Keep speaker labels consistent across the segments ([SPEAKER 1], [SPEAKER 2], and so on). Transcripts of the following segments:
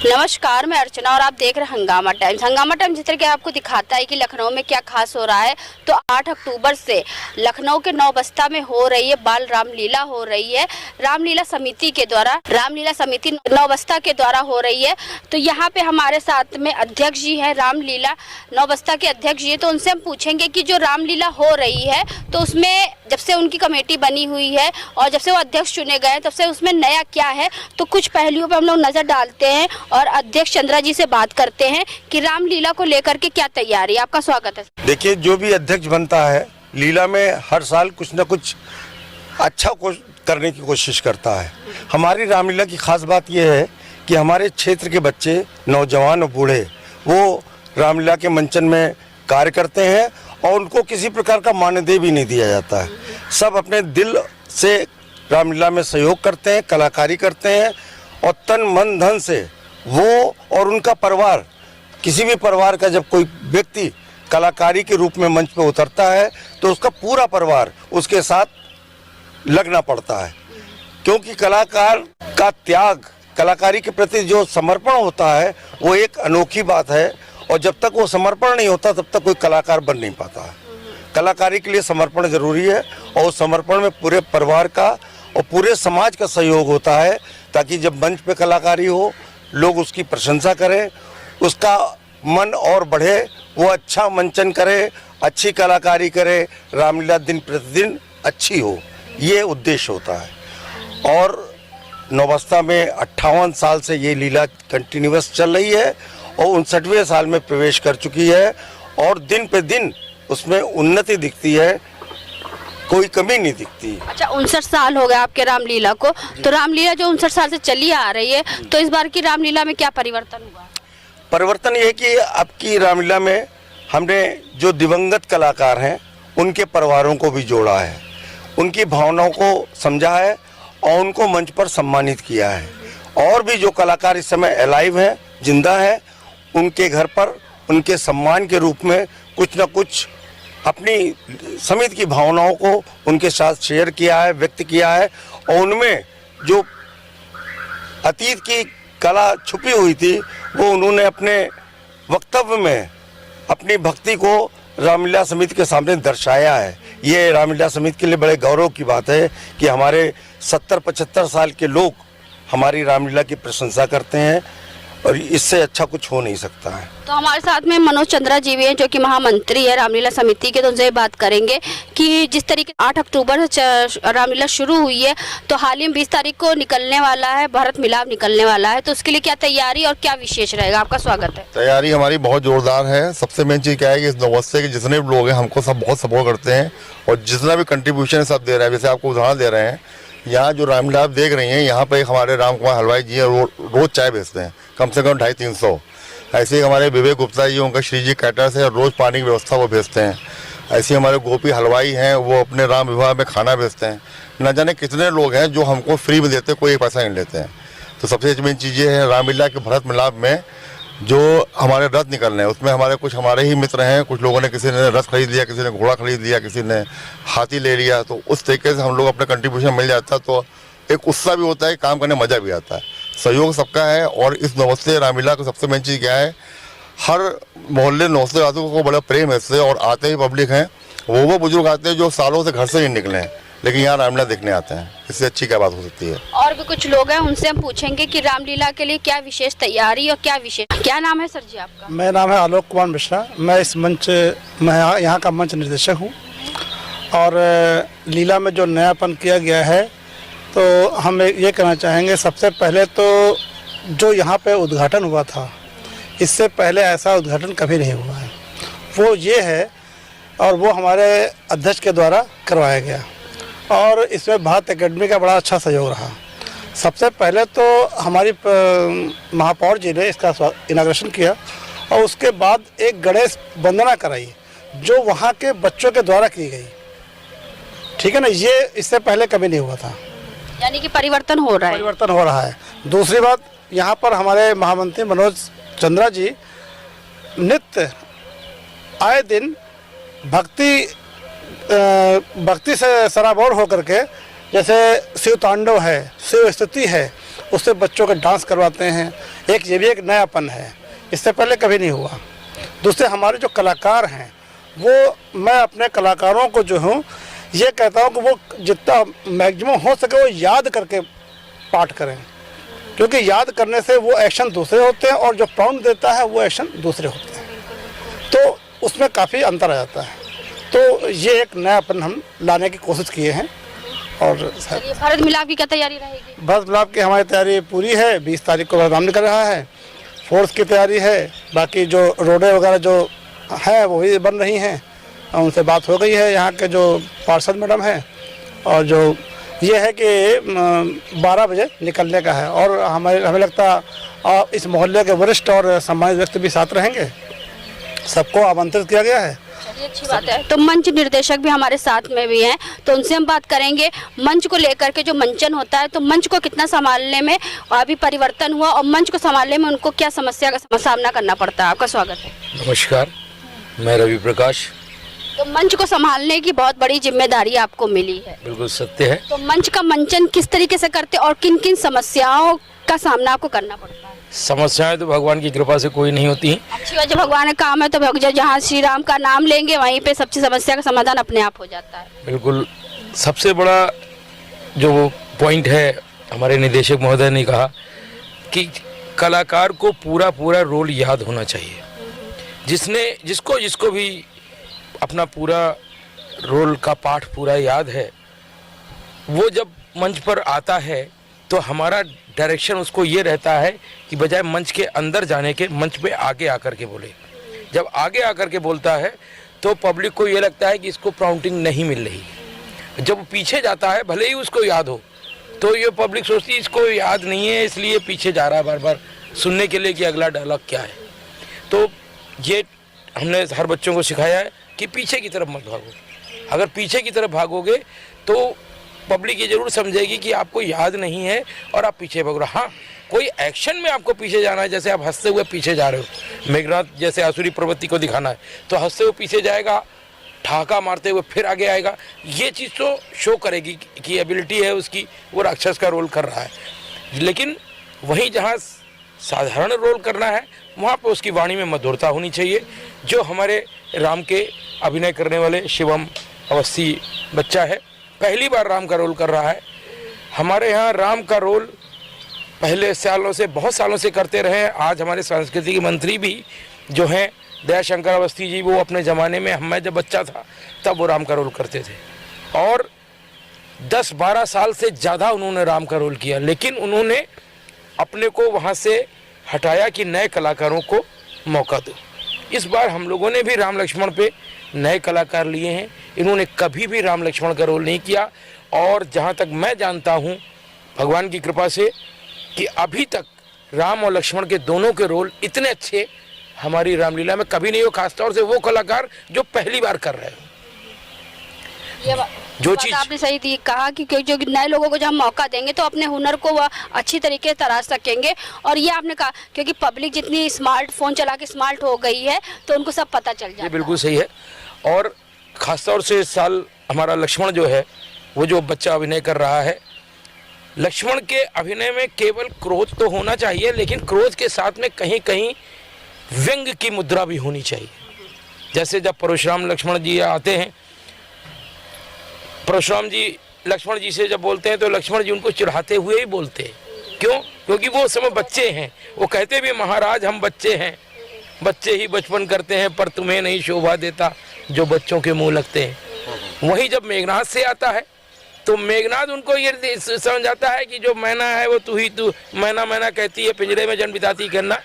[SPEAKER 1] नमस्कार, मैं अर्चना और आप देख रहे हैं हंगामा टाइम्स। हंगामा टाइम्स जिस तरह के आपको दिखाता है कि लखनऊ में क्या खास हो रहा है, तो 8 अक्टूबर से लखनऊ के नौबस्ता में हो रही है बाल रामलीला हो रही है। रामलीला समिति के द्वारा, रामलीला समिति नौबस्ता के द्वारा हो रही है। तो यहाँ पे हमारे साथ में अध्यक्ष जी है, रामलीला नौबस्ता के अध्यक्ष जी है। तो उनसे हम पूछेंगे कि जो रामलीला हो रही है तो उसमें जब से उनकी कमेटी बनी हुई है और जब से वो अध्यक्ष चुने गए तब से उसमें नया क्या है, तो कुछ पहलुओं पर हम लोग नजर डालते हैं और अध्यक्ष चंद्रा जी से बात करते हैं कि रामलीला को लेकर के क्या तैयारी। आपका स्वागत है।
[SPEAKER 2] देखिए, जो भी अध्यक्ष बनता है लीला में हर साल कुछ न कुछ अच्छा करने की कोशिश करता है। हमारी रामलीला की खास बात यह है कि हमारे क्षेत्र के बच्चे, नौजवान और बूढ़े वो रामलीला के मंचन में कार्य करते हैं और उनको किसी प्रकार का मानदेय भी नहीं दिया जाता है। सब अपने दिल से रामलीला में सहयोग करते हैं, कलाकारी करते हैं और तन मन धन से वो और उनका परिवार, किसी भी परिवार का जब कोई व्यक्ति कलाकारी के रूप में मंच पे उतरता है तो उसका पूरा परिवार उसके साथ लगना पड़ता है, क्योंकि कलाकार का त्याग, कलाकारी के प्रति जो समर्पण होता है वो एक अनोखी बात है और जब तक वो समर्पण नहीं होता तब तक कोई कलाकार बन नहीं पाता है। कलाकारी के लिए समर्पण जरूरी है और उस समर्पण में पूरे परिवार का और पूरे समाज का सहयोग होता है, ताकि जब मंच पे कलाकारी हो लोग उसकी प्रशंसा करें, उसका मन और बढ़े, वो अच्छा मंचन करे, अच्छी कलाकारी करे, रामलीला दिन प्रतिदिन अच्छी हो, ये उद्देश्य होता है। और नौबस्ता में 58 साल से ये लीला कंटिन्यूअस चल रही है और 59वें साल में प्रवेश कर चुकी है और दिन पे दिन उसमें उन्नति दिखती है, कोई कमी नहीं दिखती।
[SPEAKER 1] अच्छा, 59 साल हो गए आपके रामलीला को, तो रामलीला जो 59 साल से चली आ रही है, तो इस बार की रामलीला में क्या परिवर्तन हुआ?
[SPEAKER 2] परिवर्तन ये कि अब की रामलीला में हमने जो दिवंगत कलाकार हैं उनके परिवारों को भी जोड़ा है, उनकी भावनाओं को समझा है और उनको मंच पर सम्मानित किया है। और भी जो कलाकार इस समय अलाइव हैं, जिंदा हैं, उनके घर पर उनके सम्मान के रूप में कुछ न कुछ अपनी समिति की भावनाओं को उनके साथ शेयर किया है, व्यक्त किया है और उनमें जो अतीत की कला छुपी हुई थी वो उन्होंने अपने वक्तव्य में अपनी भक्ति को रामलीला समिति के सामने दर्शाया है। ये रामलीला समिति के लिए बड़े गौरव की बात है कि हमारे 70-75 साल के लोग हमारी रामलीला की प्रशंसा करते हैं और इससे अच्छा कुछ हो नहीं सकता है।
[SPEAKER 1] तो हमारे साथ में मनोज चंद्रा जी भी हैं जो कि महामंत्री है रामलीला समिति के, तो उनसे बात करेंगे कि जिस तरीके 8 अक्टूबर से रामलीला शुरू हुई है तो हाल ही में 20 तारीख को निकलने वाला है, भारत मिलाप निकलने वाला है, तो उसके लिए क्या तैयारी और क्या विशेष रहेगा? आपका स्वागत है।
[SPEAKER 3] तैयारी हमारी बहुत जोरदार है। सबसे मेन चीज़ क्या है कि इस नौबस्ते के जितने भी लोग हैं हमको सब बहुत सपोर्ट करते हैं और जितना भी कंट्रीब्यूशन है सब दे रहे हैं। जैसे आपको उदाहरण दे रहे हैं, यहाँ जो रामलीला आप देख रही हैं, यहाँ पर हमारे राम कुमार हलवाई जी रोज चाय बेचते हैं, कम से कम 250-300। ऐसे ही हमारे विवेक गुप्ता जी, उनका श्री जी कैटर्स है, रोज़ पानी की व्यवस्था वो भेजते हैं। ऐसे ही हमारे गोपी हलवाई हैं, वो अपने राम विवाह में खाना भेजते हैं। न जाने कितने लोग हैं जो हमको फ्री में देते हैं, कोई पैसा नहीं लेते हैं। तो सबसे मेन चीज़ ये है, रामलीला के भरत मिलाप में जो हमारे रथ निकलने हैं उसमें हमारे ही मित्र हैं। कुछ लोगों ने, किसी ने रथ खरीद लिया, किसी ने घोड़ा खरीद लिया, किसी ने हाथी ले लिया, तो उस तरीके से हम लोग अपने कंट्रीब्यूशन मिल जाता है तो एक उत्साह भी होता है, काम करने में मज़ा भी आता है, सहयोग सबका है। और इस नौबस्ते रामलीला को सबसे मेन चीज़ क्या है, हर मोहल्ले नौबस्ते वासियों को बड़ा प्रेम है इससे और आते ही पब्लिक हैं, वो बुजुर्ग आते हैं जो सालों से घर से नहीं निकले हैं लेकिन यहाँ रामलीला देखने आते हैं। इससे अच्छी क्या बात हो सकती है?
[SPEAKER 1] और भी कुछ लोग हैं, उनसे हम पूछेंगे कि रामलीला के लिए क्या विशेष तैयारी और क्या विशेष। क्या नाम है सर जी आपका?
[SPEAKER 4] मेरा नाम है आलोक कुमार मिश्रा। मैं इस मंच मैं यहाँ का मंच निर्देशक हूँ और लीला में जो नयापन किया गया है तो हम ये कहना चाहेंगे, सबसे पहले तो जो यहाँ पे उद्घाटन हुआ था, इससे पहले ऐसा उद्घाटन कभी नहीं हुआ है, वो ये है और वो हमारे अध्यक्ष के द्वारा करवाया गया और इसमें भारत एकेडमी का बड़ा अच्छा सहयोग रहा। सबसे पहले तो हमारी महापौर जी ने इसका इनाग्रेशन किया और उसके बाद एक गणेश वंदना कराई जो वहाँ के बच्चों के द्वारा की गई, ठीक है ना। ये इससे पहले कभी नहीं हुआ था,
[SPEAKER 1] यानी कि परिवर्तन हो रहा है।
[SPEAKER 4] परिवर्तन हो रहा है। दूसरी बात, यहाँ पर हमारे महामंत्री मनोज चंद्रा जी नित्य आए दिन भक्ति से सराबोर होकर के, जैसे शिव तांडव है, शिव स्तुति है, उससे बच्चों के डांस करवाते हैं। एक ये भी एक नयापन है, इससे पहले कभी नहीं हुआ। दूसरे हमारे जो कलाकार हैं वो, मैं अपने कलाकारों को जो हूँ ये कहता हूँ कि वो जितना मैक्सिमम हो सके वो याद करके पाठ करें, क्योंकि याद करने से वो एक्शन दूसरे होते हैं और जो प्राउंड देता है वो एक्शन दूसरे होते हैं, तो उसमें काफ़ी अंतर आ जाता है। तो ये एक नयापन हम लाने की कोशिश किए हैं। और
[SPEAKER 1] चलिए, भारत मिलाप की क्या तैयारी रहेगी?
[SPEAKER 4] भारत मिलाप की हमारी तैयारी पूरी है। 20 तारीख को प्रोग्राम निकल रहा है, फोर्स की तैयारी है, बाकी जो रोडें वगैरह जो है वो भी बन रही हैं, उनसे बात हो गई है, यहाँ के जो पार्षद मैडम हैं, और जो ये है कि 12 बजे निकलने का है। और हमें लगता इस मोहल्ले के वरिष्ठ और सम्मानित व्यक्ति भी साथ रहेंगे, सबको आमंत्रित किया गया है।
[SPEAKER 1] चलिए, अच्छी बात है। तो मंच निर्देशक भी हमारे साथ में भी हैं, तो उनसे हम बात करेंगे मंच को लेकर के। जो मंचन होता है तो मंच को कितना संभालने में अभी परिवर्तन हुआ और मंच को संभालने में उनको क्या समस्या का सामना करना पड़ता है? आपका स्वागत है।
[SPEAKER 5] नमस्कार, मैं रवि प्रकाश।
[SPEAKER 1] तो मंच को संभालने की बहुत बड़ी जिम्मेदारी आपको मिली है।
[SPEAKER 5] बिल्कुल सत्य है।
[SPEAKER 1] तो मंच का मंचन किस तरीके से करते और किन किन समस्याओं का सामना आपको करना पड़ता है?
[SPEAKER 5] समस्याएं तो भगवान की कृपा से कोई नहीं होती हैं।
[SPEAKER 1] अच्छी बात, जब भगवान का काम है तो जहाँ श्री राम का नाम लेंगे वहीं पे सबसे समस्या का समाधान अपने आप हो जाता है।
[SPEAKER 5] बिल्कुल, सबसे बड़ा जो पॉइंट है, हमारे निदेशक महोदय ने कहा कि कलाकार को पूरा रोल याद होना चाहिए। जिसको भी अपना पूरा रोल का पाठ पूरा याद है, वो जब मंच पर आता है तो हमारा डायरेक्शन उसको ये रहता है कि बजाय मंच के अंदर जाने के मंच पे आगे आकर के बोले। जब आगे आकर के बोलता है तो पब्लिक को ये लगता है कि इसको प्राउंटिंग नहीं मिल रही। जब पीछे जाता है, भले ही उसको याद हो, तो ये पब्लिक सोचती है इसको याद नहीं है इसलिए पीछे जा रहा है बार बार सुनने के लिए कि अगला डायलॉग क्या है। तो ये हमने हर बच्चों को सिखाया है कि पीछे की तरफ मत भागो। अगर पीछे की तरफ भागोगे तो पब्लिक ये जरूर समझेगी कि आपको याद नहीं है और आप पीछे भाग रहे हो। हाँ, कोई एक्शन में आपको पीछे जाना है, जैसे आप हंसते हुए पीछे जा रहे हो, मेघनाथ जैसे आसुरी प्रवृत्ति को दिखाना है तो हंसते हुए पीछे जाएगा, ठहाका मारते हुए फिर आगे आएगा। ये चीज़ तो शो करेगी कि एबिलिटी है उसकी, वो राक्षस का रोल कर रहा है। लेकिन वहीं जहाँ साधारण रोल करना है वहाँ पर उसकी वाणी में मधुरता होनी चाहिए। जो हमारे राम के अभिनय करने वाले शिवम अवस्थी बच्चा है, पहली बार राम का रोल कर रहा है। हमारे यहाँ राम का रोल पहले सालों से, बहुत सालों से करते रहे हैं। आज हमारे सांस्कृतिक मंत्री भी जो हैं दयाशंकर अवस्थी जी, वो अपने ज़माने में, मैं जब बच्चा था तब वो राम का रोल करते थे और 10-12 साल से ज़्यादा उन्होंने राम का रोल किया। लेकिन उन्होंने अपने को वहाँ से हटाया कि नए कलाकारों को मौका दो। इस बार हम लोगों ने भी राम लक्ष्मण पे नए कलाकार लिए हैं। इन्होंने कभी भी राम लक्ष्मण का रोल नहीं किया और जहाँ तक मैं जानता हूँ भगवान की कृपा से कि अभी तक राम और लक्ष्मण के दोनों के रोल इतने अच्छे हमारी रामलीला में कभी नहीं हो, खासतौर से वो कलाकार जो पहली बार कर रहे हो। जो चीज
[SPEAKER 1] आपने सही कहा कि जो नए लोगों को जब हम मौका देंगे तो अपने हुनर को वह अच्छी तरीके से तराश सकेंगे। और ये आपने कहा क्योंकि पब्लिक जितनी स्मार्टफोन चला के स्मार्ट हो गई है तो उनको सब पता चल जाता है।
[SPEAKER 5] बिल्कुल सही है। और खासतौर से इस साल हमारा लक्ष्मण जो है, वो जो बच्चा अभिनय कर रहा है, लक्ष्मण के अभिनय में केवल क्रोध तो होना चाहिए, लेकिन क्रोध के साथ में कहीं कहीं व्यंग की मुद्रा भी होनी चाहिए। जैसे जब परशुराम लक्ष्मण जी आते हैं, परशुराम जी लक्ष्मण जी से जब बोलते हैं तो लक्ष्मण जी उनको चिढ़ाते हुए ही बोलते हैं। क्यों? क्योंकि वो समय बच्चे हैं। वो कहते भी महाराज हम बच्चे हैं, बच्चे ही बचपन करते हैं, पर तुम्हें नहीं शोभा देता जो बच्चों के मुंह लगते हैं। वहीं जब मेघनाथ से आता है तो मेघनाथ उनको ये समझ आता है कि जो मैना है वो तू ही तू, मैना मैना कहती है पिंजरे में जन बिताती करना।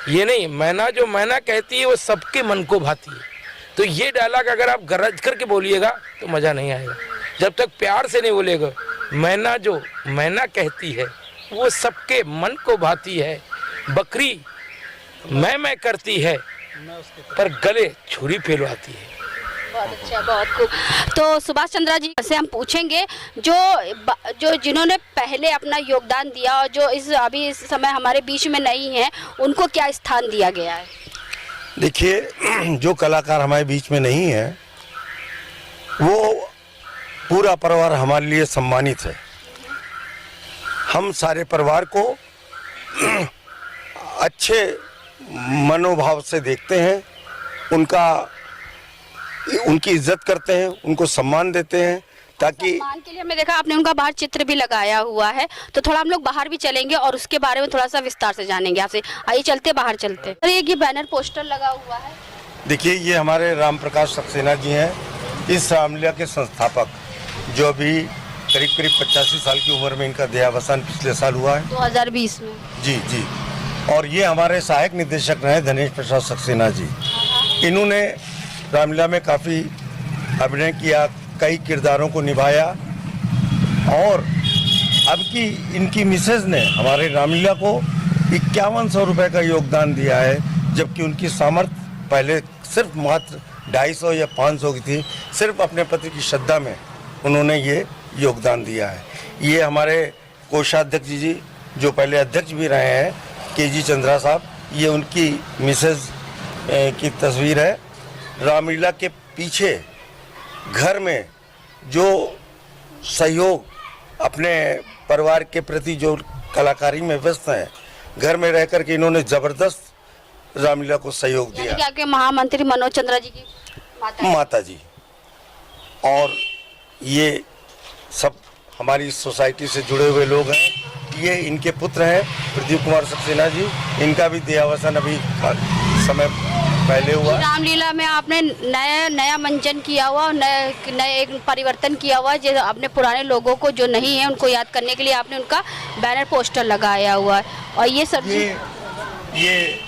[SPEAKER 5] ये नहीं, मैना जो मैना कहती है वो सबके मन को भाती है। तो ये डायलॉग अगर आप गरज करके बोलिएगा तो मज़ा नहीं आएगा। जब तक प्यार से नहीं बोलेगा, मैना जो मैना कहती है वो सबके मन को भाती है, बकरी मैं करती है पर गले छुरी फैलवाती है।
[SPEAKER 1] बहुत अच्छा, बहुत खूब। तो सुभाष चंद्रा जी से हम पूछेंगे जो जिन्होंने पहले अपना योगदान दिया और जो अभी इस समय हमारे बीच में नहीं है, उनको क्या स्थान दिया गया है?
[SPEAKER 2] देखिए, जो कलाकार हमारे बीच में नहीं है वो पूरा परिवार हमारे लिए सम्मानित है। हम सारे परिवार को अच्छे मनोभाव से देखते हैं, उनकी इज्जत करते हैं, उनको सम्मान देते हैं, ताकि
[SPEAKER 1] सम्मान के लिए हमने देखा आपने उनका बाहर चित्र भी लगाया हुआ है, तो थोड़ा हम लोग बाहर भी चलेंगे और उसके बारे में थोड़ा सा विस्तार से जानेंगे आपसे। आइए चलते बाहर चलते। और ये बैनर पोस्टर लगा हुआ है,
[SPEAKER 2] देखिए ये हमारे राम प्रकाश सक्सेना जी हैं, इस रामलीला के संस्थापक, जो अभी करीब करीब 85 साल की उम्र में इनका देहावसान पिछले साल हुआ है
[SPEAKER 1] 2020 में।
[SPEAKER 2] जी जी। और ये हमारे सहायक निदेशक रहे धनेश प्रसाद सक्सेना जी। इन्होंने रामलीला में काफ़ी अभिनय किया, कई किरदारों को निभाया, और अब की इनकी मिसेज ने हमारे रामलीला को 5100 रुपये का योगदान दिया है, जबकि उनकी सामर्थ्य पहले सिर्फ मात्र 250 या 500 की थी। सिर्फ अपने पति की श्रद्धा में उन्होंने ये योगदान दिया है। ये हमारे कोषाध्यक्ष जी जो पहले अध्यक्ष भी रहे हैं, के.जी. चंद्रा साहब, ये उनकी मिसेज की तस्वीर है। रामलीला के पीछे घर में जो सहयोग अपने परिवार के प्रति जो कलाकारी में व्यस्त हैं, घर में रह कर के इन्होंने ज़बरदस्त रामलीला को सहयोग दिया।
[SPEAKER 1] यानी कि आपके महामंत्री मनोज चंद्रा जी की
[SPEAKER 2] माता जी, और ये सब हमारी सोसाइटी से जुड़े हुए लोग हैं। ये इनके पुत्र हैं प्रदीप कुमार सक्सेना जी, इनका भी देहावसान अभी समय पहले हुआ।
[SPEAKER 1] रामलीला में आपने नया मंचन किया हुआ, नए एक परिवर्तन किया हुआ, जो आपने पुराने लोगों को जो नहीं है उनको याद करने के लिए आपने उनका बैनर पोस्टर लगाया हुआ है। और ये सब
[SPEAKER 2] ये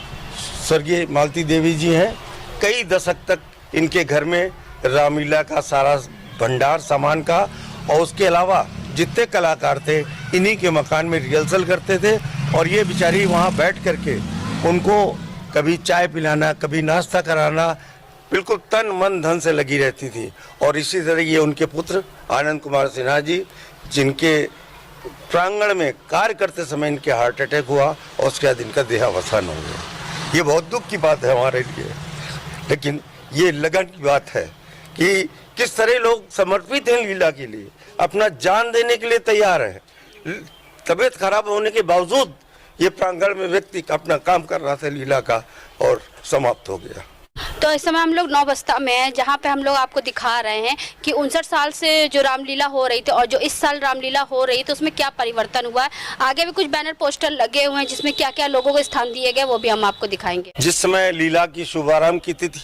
[SPEAKER 2] स्वर्गीय मालती देवी जी हैं। कई दशक तक इनके घर में रामलीला का सारा भंडार सामान का, और उसके अलावा जितने कलाकार थे इन्हीं के मकान में रिहर्सल करते थे, और ये बेचारी वहाँ बैठ करके उनको कभी चाय पिलाना, कभी नाश्ता कराना, बिल्कुल तन मन धन से लगी रहती थी। और इसी तरह ये उनके पुत्र आनंद कुमार सिन्हा जी, जिनके प्रांगण में कार्य करते समय इनके हार्ट अटैक हुआ और उसके बाद इनका देहावसान हो गया। ये बहुत दुख की बात है हमारे लिए, लेकिन ये लगन की बात है कि किस तरह लोग समर्पित हैं लीला के लिए, अपना जान देने के लिए तैयार है। तबीयत खराब होने के बावजूद ये प्रांगण में व्यक्ति अपना काम कर रहा था लीला का, और समाप्त हो गया।
[SPEAKER 1] तो इस समय हम लोग नौबस्ता में हैं, जहाँ पे हम लोग आपको दिखा रहे हैं कि 59 साल से जो रामलीला हो रही थी और जो इस साल रामलीला हो रही तो उसमें क्या परिवर्तन हुआ है। आगे भी कुछ बैनर पोस्टर लगे हुए हैं जिसमें क्या क्या लोगों को स्थान दिए गए, वो भी हम आपको दिखाएंगे।
[SPEAKER 2] जिस समय लीला की शुभारंभ की तिथि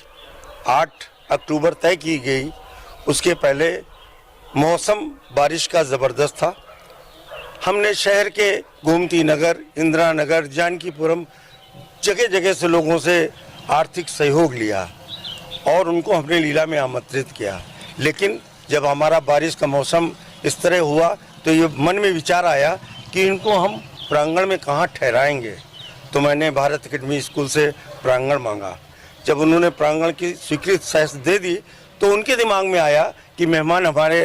[SPEAKER 2] 8 अक्टूबर तय की गई, उसके पहले मौसम बारिश का ज़बरदस्त था। हमने शहर के गोमती नगर, इंदिरा नगर, जानकीपुरम, जगह जगह से लोगों से आर्थिक सहयोग लिया और उनको हमने लीला में आमंत्रित किया। लेकिन जब हमारा बारिश का मौसम इस तरह हुआ तो ये मन में विचार आया कि इनको हम प्रांगण में कहाँ ठहराएंगे। तो मैंने भारत अकेडमी स्कूल से प्रांगण मांगा। जब उन्होंने प्रांगण की स्वीकृत सहस दे दी तो उनके दिमाग में आया कि मेहमान हमारे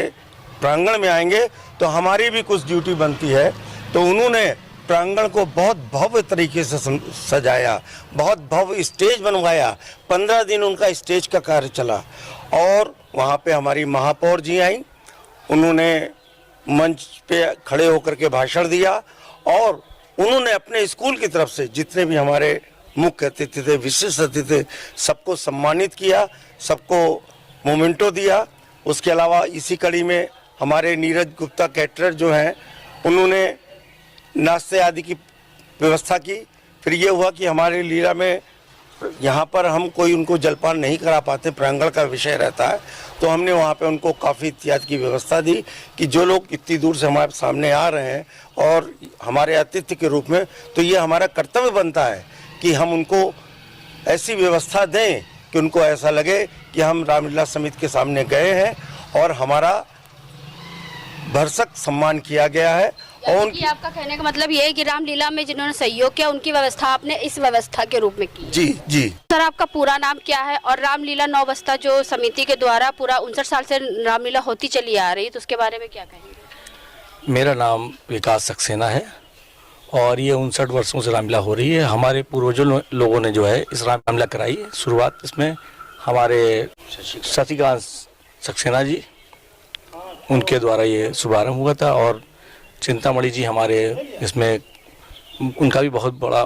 [SPEAKER 2] प्रांगण में आएंगे तो हमारी भी कुछ ड्यूटी बनती है। तो उन्होंने प्रांगण को बहुत भव्य तरीके से सजाया, बहुत भव्य स्टेज बनवाया। 15 दिन उनका स्टेज का कार्य चला और वहाँ पे हमारी महापौर जी आई, उन्होंने मंच पे खड़े होकर के भाषण दिया और उन्होंने अपने स्कूल की तरफ से जितने भी हमारे मुख्य अतिथि थे, विशिष्ट अतिथि थे, सबको सम्मानित किया, सबको मोमेंटो दिया। उसके अलावा इसी कड़ी में हमारे नीरज गुप्ता कैटरर जो हैं, उन्होंने नाश्ते आदि की व्यवस्था की। फिर ये हुआ कि हमारे लीला में यहाँ पर हम कोई उनको जलपान नहीं करा पाते, प्रांगण का विषय रहता है, तो हमने वहाँ पे उनको काफ़ी इत्यादि की व्यवस्था दी कि जो लोग इतनी दूर से हमारे सामने आ रहे हैं और हमारे अतिथि के रूप में, तो ये हमारा कर्तव्य बनता है कि हम उनको ऐसी व्यवस्था दें कि उनको ऐसा लगे कि हम रामलीला समिति के सामने गए हैं और हमारा भरसक सम्मान किया गया है। और
[SPEAKER 1] उनकी आपका कहने का मतलब ये है कि रामलीला में जिन्होंने सहयोग किया उनकी व्यवस्था आपने इस व्यवस्था के रूप में की।
[SPEAKER 2] जी जी।
[SPEAKER 1] सर, आपका पूरा नाम क्या है और रामलीला नौबस्ता जो समिति के द्वारा पूरा 59 साल से रामलीला होती चली आ रही, तो उसके बारे में क्या कहेंगे?
[SPEAKER 5] मेरा नाम विकास सक्सेना है और ये 59 वर्षों से रामलीला हो रही है। हमारे पूर्वजों लोगों ने जो है इस रामलीला कराई है। शुरुआत इसमें हमारे शशिकांत सक्सेना जी, उनके द्वारा ये शुभारंभ हुआ था और चिंतामणि जी हमारे इसमें, उनका भी बहुत बड़ा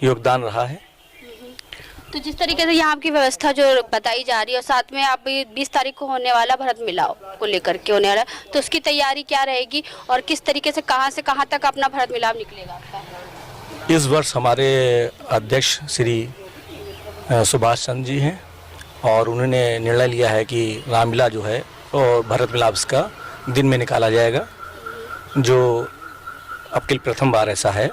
[SPEAKER 6] योगदान रहा है।
[SPEAKER 1] तो जिस तरीके से यहाँ आपकी व्यवस्था जो बताई जा रही है और साथ में आप 20 तारीख को होने वाला भरत मिलाप को लेकर के होने वाला, तो उसकी तैयारी क्या रहेगी और किस तरीके से कहाँ तक अपना भरत मिलाप निकलेगा आपका?
[SPEAKER 6] इस वर्ष हमारे अध्यक्ष श्री सुभाष चंद्र जी हैं और उन्होंने निर्णय लिया है कि रामलीला जो है और भरत मिलाप का दिन में निकाला जाएगा, जो अब के प्रथम बार ऐसा है।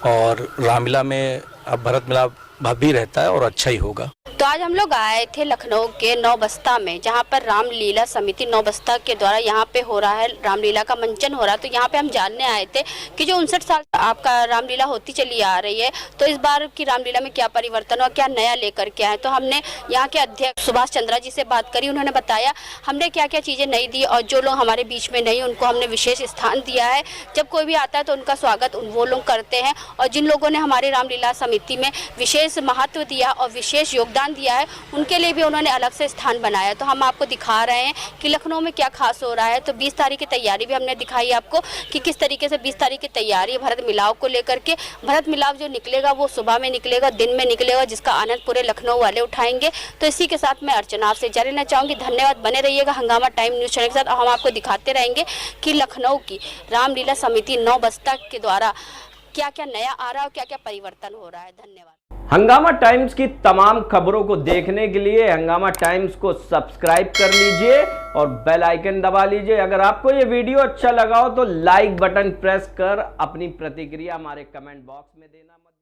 [SPEAKER 6] और रामलीला में अब भरत मिलाप भव्य रहता है और अच्छा ही होगा।
[SPEAKER 1] तो आज हम लोग आए थे लखनऊ के नौबस्ता में, जहाँ पर रामलीला समिति नौबस्ता के द्वारा यहाँ पे हो रहा है, रामलीला का मंचन हो रहा है। तो यहाँ पे हम जानने आए थे कि जो 59 साल आपका रामलीला होती चली आ रही है, तो इस बार की रामलीला में क्या परिवर्तन और क्या नया लेकर के आए। तो हमने यहाँ के अध्यक्ष सुभाष चंद्रा जी से बात करी, उन्होंने बताया हमने क्या क्या चीज़ें नई दी और जो लोग हमारे बीच में नहीं उनको हमने विशेष स्थान दिया है। जब कोई भी आता है तो उनका स्वागत वो लोग करते हैं, और जिन लोगों ने हमारी रामलीला समिति में विशेष महत्व दिया और विशेष योगदान दिया है उनके लिए भी उन्होंने अलग से स्थान बनाया। तो हम आपको दिखा रहे हैं कि लखनऊ में क्या खास हो रहा है। तो 20 तारीख की तैयारी भी हमने दिखाई आपको कि किस तरीके से 20 तारीख की तैयारी है भरत मिलाप को लेकर के। भरत मिलाप जो निकलेगा वो सुबह में निकलेगा, दिन में निकलेगा, जिसका आनंद पूरे लखनऊ वाले उठाएंगे। तो इसी के साथ मैं अर्चना आपसे जा लेना चाहूँगी। धन्यवाद, बने रहिएगा हंगामा टाइम न्यूज़ चैनल के साथ। हम आपको दिखाते रहेंगे कि लखनऊ की रामलीला समिति नौबस्ता के द्वारा क्या क्या नया आ रहा है और क्या क्या परिवर्तन हो रहा है। धन्यवाद।
[SPEAKER 7] हंगामा टाइम्स की तमाम खबरों को देखने के लिए हंगामा टाइम्स को सब्सक्राइब कर लीजिए और बेल आइकन दबा लीजिए। अगर आपको ये वीडियो अच्छा लगा हो तो लाइक बटन प्रेस कर अपनी प्रतिक्रिया हमारे कमेंट बॉक्स में देना मत